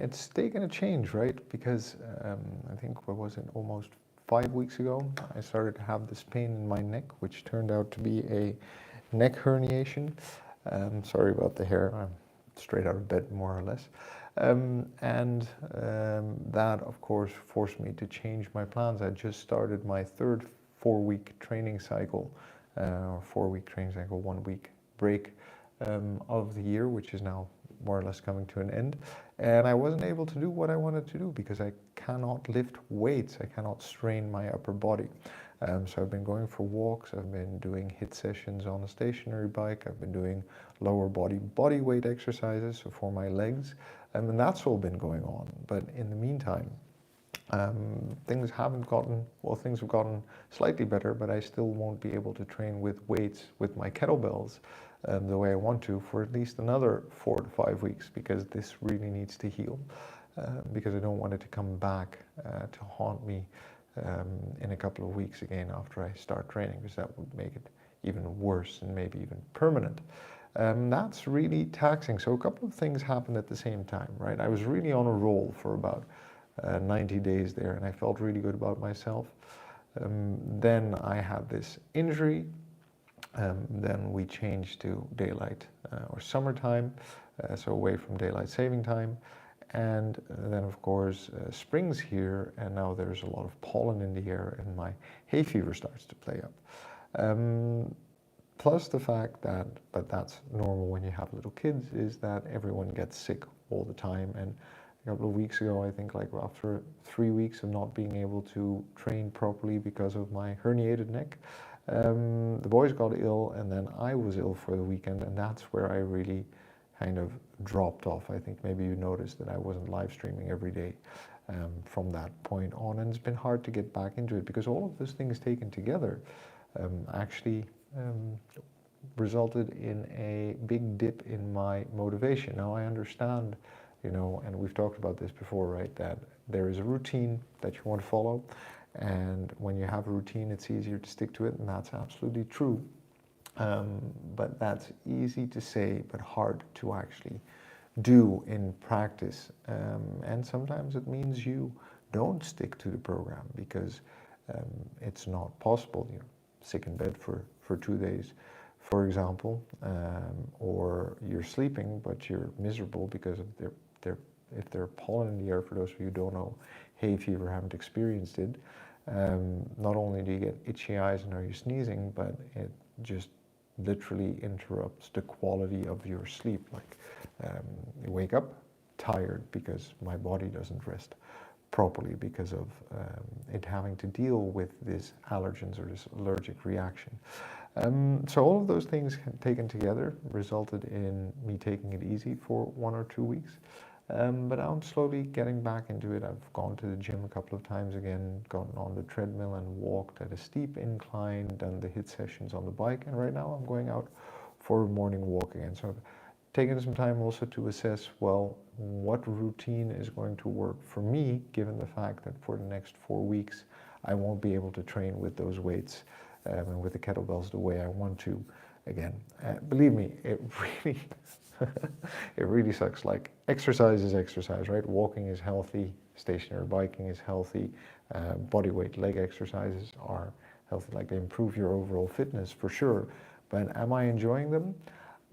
it's taken a change, right? Because I think, what was it, almost 5 weeks ago, I started to have this pain in my neck, which turned out to be a neck herniation. Sorry about the hair, I'm straight out of bed, more or less. That, of course, forced me to change my plans. I just started my third 4-week training cycle, 4-week training cycle, 1-week break of the year, which is now more or less coming to an end. And I wasn't able to do what I wanted to do because I cannot lift weights. I cannot strain my upper body. So I've been going for walks, I've been doing HIIT sessions on a stationary bike, I've been doing lower body weight exercises for my legs, and that's all been going on. But in the meantime, things have gotten slightly better, but I still won't be able to train with weights with my kettlebells the way I want to for at least another 4 to 5 weeks, because this really needs to heal, because I don't want it to come back to haunt me in a couple of weeks again after I start training, because that would make it even worse and maybe even permanent. That's really taxing. So a couple of things happened at the same time, right? I was really on a roll for about 90 days there, and I felt really good about myself. Then I had this injury. Then we changed to daylight or summertime, so away from daylight saving time. And then, of course, spring's here, and now there's a lot of pollen in the air, and my hay fever starts to play up. Plus the fact that, but that's normal when you have little kids, is that everyone gets sick all the time. And a couple of weeks ago, I think, like after 3 weeks of not being able to train properly because of my herniated neck, the boys got ill, and then I was ill for the weekend, and that's where I really kind of dropped off. I think maybe you noticed that I wasn't live streaming every day from that point on, and it's been hard to get back into it, because all of those things taken together actually resulted in a big dip in my motivation. Now I understand, and we've talked about this before, right, that there is a routine that you want to follow, and when you have a routine, it's easier to stick to it, and that's absolutely true. But that's easy to say, but hard to actually do in practice. And sometimes it means you don't stick to the program because it's not possible. You're sick in bed for 2 days, for example, or you're sleeping, but you're miserable because of if there's pollen in the air. For those of you who don't know hay fever, haven't experienced it, not only do you get itchy eyes and are you sneezing, but it just literally interrupts the quality of your sleep. Like you wake up tired because my body doesn't rest properly because of it having to deal with these allergens or this allergic reaction. So all of those things taken together resulted in me taking it easy for 1 or 2 weeks. But I'm slowly getting back into it. I've gone to the gym a couple of times again, gone on the treadmill and walked at a steep incline, done the HIIT sessions on the bike, and right now I'm going out for a morning walk again. So I've taken some time also to assess, well, what routine is going to work for me, given the fact that for the next 4 weeks I won't be able to train with those weights and with the kettlebells the way I want to again. Believe me, it really it really sucks. Like, exercise is exercise, right? Walking is healthy, stationary biking is healthy, body weight leg exercises are healthy. Like, they improve your overall fitness for sure. But am I enjoying them?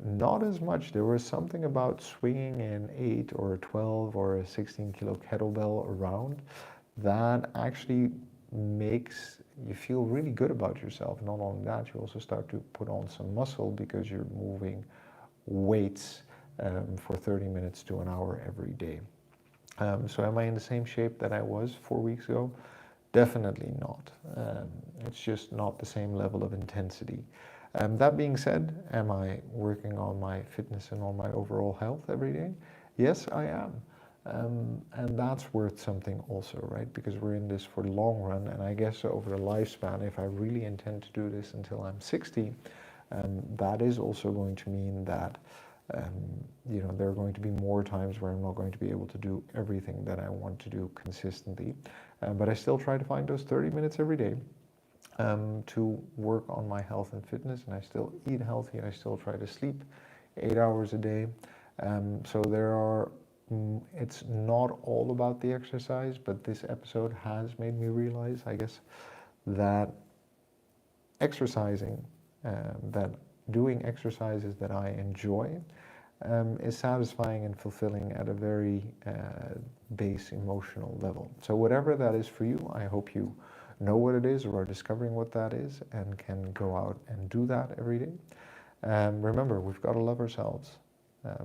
Not as much. There was something about swinging an 8 or a 12 or a 16 kilo kettlebell around that actually makes you feel really good about yourself. Not only that, you also start to put on some muscle because you're moving weights for 30 minutes to an hour every day. So am I in the same shape that I was 4 weeks ago? Definitely not. It's just not the same level of intensity. That being said, am I working on my fitness and on my overall health every day? Yes, I am. And that's worth something also, right? Because we're in this for the long run, and I guess over the lifespan, if I really intend to do this until I'm 60, that is also going to mean that there are going to be more times where I'm not going to be able to do everything that I want to do consistently. But I still try to find those 30 minutes every day to work on my health and fitness, and I still eat healthy. I still try to sleep 8 hours a day. So there are it's not all about the exercise, but this episode has made me realize, I guess, that exercising, that doing exercises that I enjoy, is satisfying and fulfilling at a very base emotional level. So whatever that is for you, I hope you know what it is or are discovering what that is and can go out and do that every day. Remember, we've got to love ourselves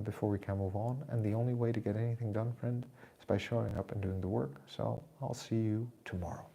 before we can move on, and the only way to get anything done, friend, is by showing up and doing the work. So I'll see you tomorrow.